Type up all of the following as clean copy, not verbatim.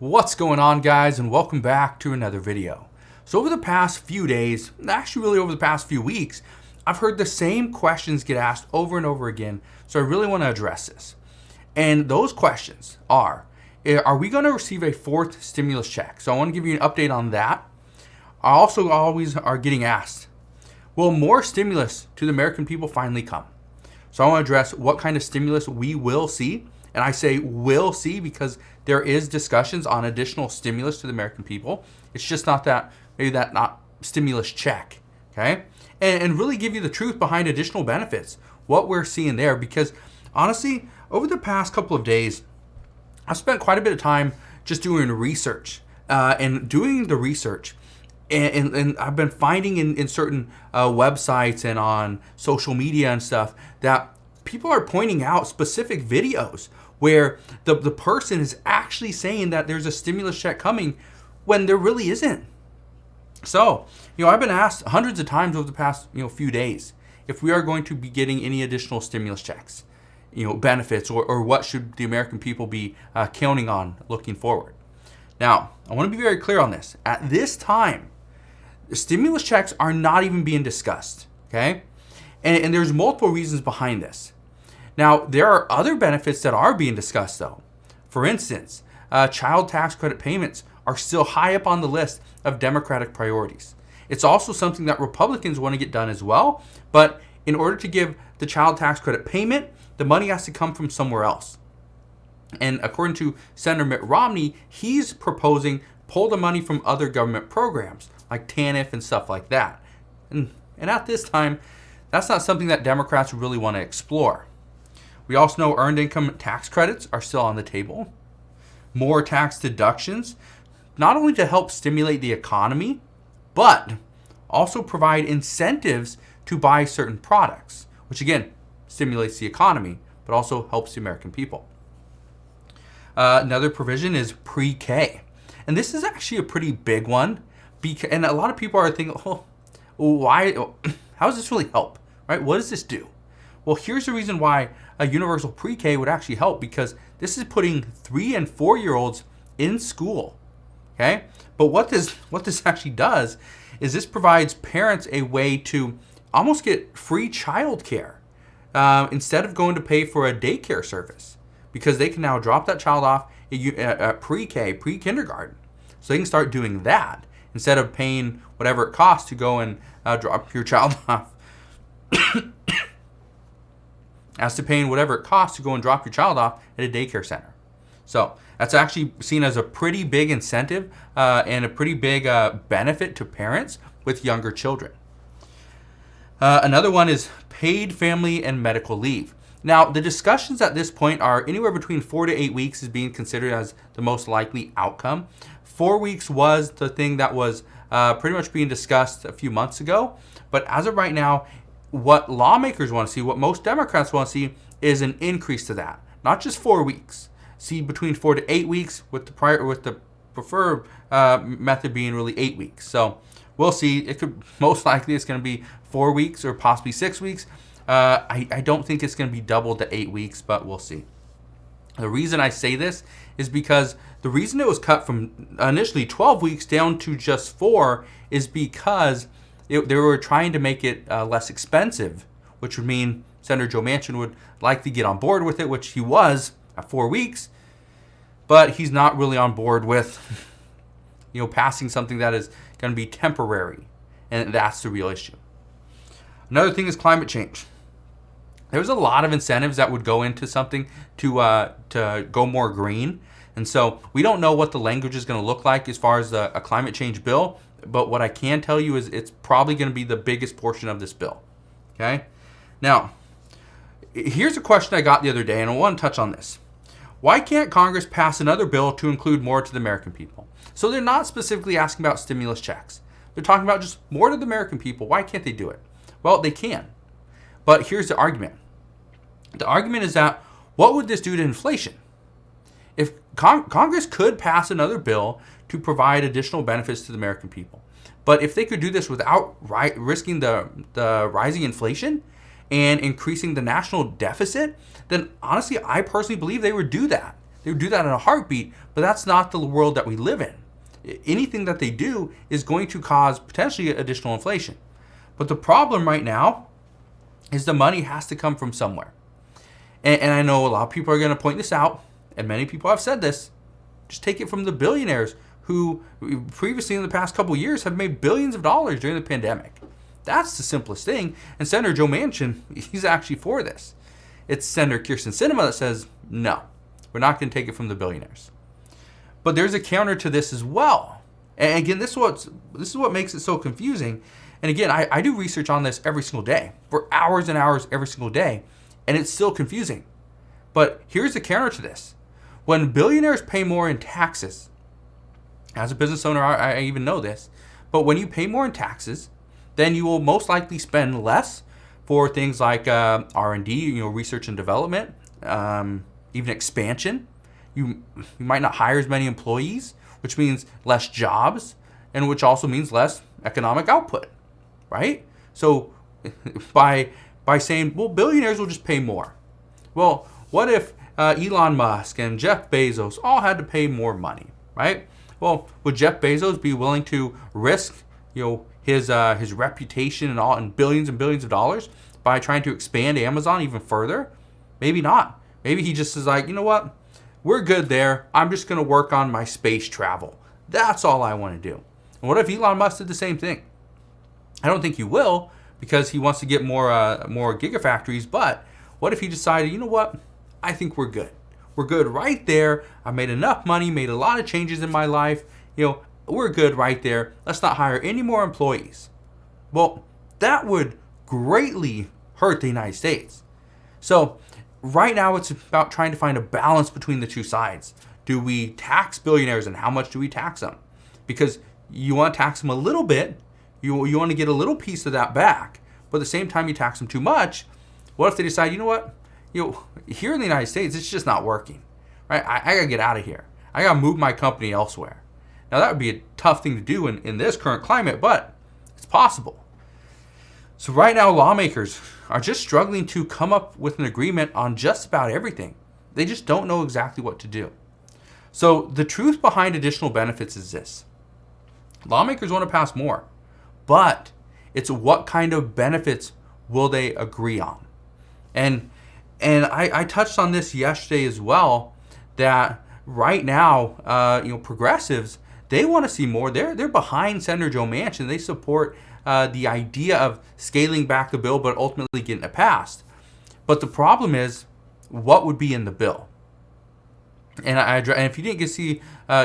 What's going on, guys, and welcome back to another video. So over the past few days, actually really over the past few weeks, I've heard the same questions get asked over and over again, so I really want to address this. And those questions are we going to receive a fourth stimulus check? So I want to give you an update on that. I also always are getting asked, will more stimulus to the American people finally come? So I want to address what kind of stimulus we will see. And I say will see because there is discussions on additional stimulus to the American people. It's just not that, maybe that not stimulus check, okay? And really give you the truth behind additional benefits, what we're seeing there. Because honestly, over the past couple of days, I've spent quite a bit of time just doing research and doing the research. And I've been finding in certain websites and on social media and stuff that people are pointing out specific videos where the person is actually saying that there's a stimulus check coming when there really isn't. So, I've been asked hundreds of times over the past, few days if we are going to be getting any additional stimulus checks, benefits, or what should the American people be counting on looking forward. Now, I want to be very clear on this. At this time, the stimulus checks are not even being discussed, okay? And there's multiple reasons behind this. Now, there are other benefits that are being discussed, though. For instance, child tax credit payments are still high up on the list of Democratic priorities. It's also something that Republicans want to get done as well, but in order to give the child tax credit payment, the money has to come from somewhere else. And according to Senator Mitt Romney, he's proposing pull the money from other government programs like TANF and stuff like that. And at this time, that's not something that Democrats really want to explore. We also know earned income tax credits are still on the table. More tax deductions, not only to help stimulate the economy, but also provide incentives to buy certain products, which again stimulates the economy, but also helps the American people. Another provision is pre-K. And this is actually a pretty big one. And a lot of people are thinking, why? How does this really help? Right? What does this do? Well, here's the reason why a universal pre-K would actually help, because this is putting 3 and 4-year-olds in school. Okay? But what this actually does is this provides parents a way to almost get free childcare instead of going to pay for a daycare service, because they can now drop that child off at pre-K, pre-kindergarten. So they can start doing that instead of paying whatever it costs to go and drop your child off. As to paying whatever it costs to go and drop your child off at a daycare center. So that's actually seen as a pretty big incentive and a pretty big benefit to parents with younger children. Another one is paid family and medical leave. Now, the discussions at this point are anywhere between 4 to 8 weeks is being considered as the most likely outcome. 4 weeks was the thing that was pretty much being discussed a few months ago. But as of right now, what lawmakers want to see, what most Democrats want to see, is an increase to that. Not just 4 weeks. See, between 4 to 8 weeks, with the preferred method being really 8 weeks. So we'll see. It could most likely it's going to be 4 weeks or possibly 6 weeks. I don't think it's going to be doubled to 8 weeks, but we'll see. The reason I say this is because the reason it was cut from initially 12 weeks down to just 4 is because they were trying to make it less expensive, which would mean Senator Joe Manchin would likely get on board with it, which he was at 4 weeks, but he's not really on board with, passing something that is going to be temporary, and that's the real issue. Another thing is climate change. There's a lot of incentives that would go into something to go more green, and so we don't know what the language is going to look like as far as a climate change bill. But what I can tell you is it's probably going to be the biggest portion of this bill. Okay? Now, here's a question I got the other day, and I want to touch on this. Why can't Congress pass another bill to include more to the American people? So they're not specifically asking about stimulus checks. They're talking about just more to the American people. Why can't they do it? Well, they can. But here's the argument. The argument is that what would this do to inflation? If Congress could pass another bill to provide additional benefits to the American people, but if they could do this without risking the rising inflation and increasing the national deficit, then honestly, I personally believe they would do that. They would do that in a heartbeat, but that's not the world that we live in. Anything that they do is going to cause potentially additional inflation. But the problem right now is the money has to come from somewhere. And I know a lot of people are going to point this out, and many people have said this. Just take it from the billionaires who previously in the past couple of years have made billions of dollars during the pandemic. That's the simplest thing. And Senator Joe Manchin, he's actually for this. It's Senator Kyrsten Sinema that says, no, we're not going to take it from the billionaires. But there's a counter to this as well. And again, this is what makes it so confusing. And again, I do research on this every single day for hours and hours every single day, and it's still confusing. But here's the counter to this. When billionaires pay more in taxes, as a business owner, I even know this, but when you pay more in taxes, then you will most likely spend less for things like R&D, research and development, even expansion. You might not hire as many employees, which means less jobs, and which also means less economic output, right? So by saying, well, billionaires will just pay more. Well, what if Elon Musk and Jeff Bezos all had to pay more money, right? Well, would Jeff Bezos be willing to risk, his reputation and billions of dollars by trying to expand Amazon even further? Maybe not. Maybe he just is like, you know what? We're good there. I'm just going to work on my space travel. That's all I want to do. And what if Elon Musk did the same thing? I don't think he will, because he wants to get more gigafactories. But what if he decided, you know what? I think we're good. We're good right there. I made enough money, made a lot of changes in my life. We're good right there. Let's not hire any more employees. Well, that would greatly hurt the United States. So right now it's about trying to find a balance between the two sides. Do we tax billionaires, and how much do we tax them? Because you want to tax them a little bit. You want to get a little piece of that back. But at the same time, you tax them too much. What if they decide, you know what? Here in the United States, it's just not working, right? I got to get out of here. I got to move my company elsewhere. Now, that would be a tough thing to do in this current climate, but it's possible. So right now, lawmakers are just struggling to come up with an agreement on just about everything. They just don't know exactly what to do. So the truth behind additional benefits is this. Lawmakers want to pass more, but it's what kind of benefits will they agree on? And I touched on this yesterday as well, that right now, progressives, they want to see more. They're behind Senator Joe Manchin. They support the idea of scaling back the bill, but ultimately getting it passed. But the problem is, what would be in the bill? And if you didn't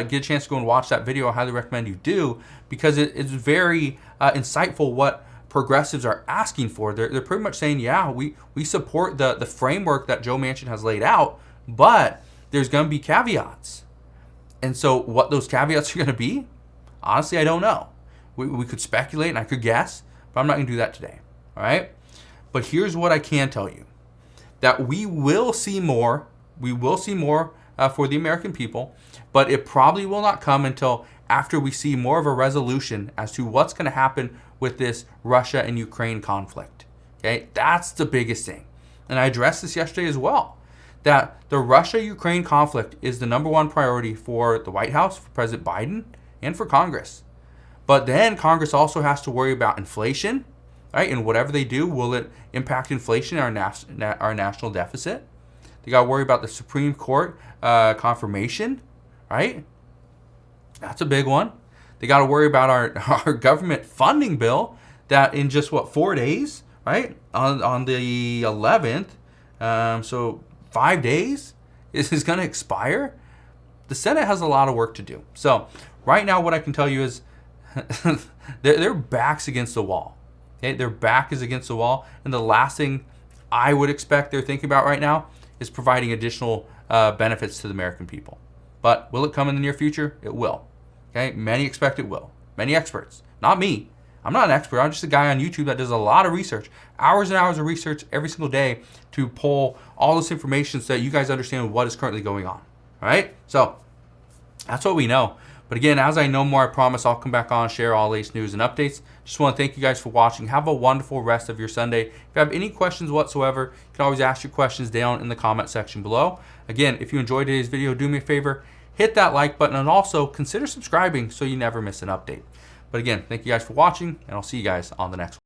get a chance to go and watch that video, I highly recommend you do, because it's very insightful what progressives are asking for. They're pretty much saying, yeah, we support the framework that Joe Manchin has laid out, but there's going to be caveats. And so what those caveats are going to be, honestly, I don't know. We could speculate and I could guess, but I'm not going to do that today. All right? But here's what I can tell you, that we will see more. We will see more for the American people, but it probably will not come until after we see more of a resolution as to what's going to happen with this Russia and Ukraine conflict. Okay? That's the biggest thing. And I addressed this yesterday as well, that the Russia-Ukraine conflict is the number one priority for the White House, for President Biden, and for Congress. But then Congress also has to worry about inflation, right? And whatever they do, will it impact inflation and our national deficit? They got to worry about the Supreme Court confirmation, right? That's a big one. They got to worry about our government funding bill that in just 4 days, right? On the 11th, so 5 days, is going to expire. The Senate has a lot of work to do. So right now, what I can tell you is their back's against the wall. Okay, their back is against the wall, and the last thing I would expect they're thinking about right now is providing additional benefits to the American people. But will it come in the near future? It will. Okay, many expect it will. Many experts, not me. I'm not an expert. I'm just a guy on YouTube that does a lot of research, hours and hours of research every single day to pull all this information so that you guys understand what is currently going on. All right, so that's what we know. But But again, as I know more, I promise I'll come back on and share all latest news and updates. Just want to thank you guys for watching. Have a wonderful rest of your Sunday. If you have any questions whatsoever, you can always ask your questions down in the comment section below. Again, if you enjoyed today's video, do me a favor, hit that like button, and also consider subscribing so you never miss an update. But again, thank you guys for watching, and I'll see you guys on the next one.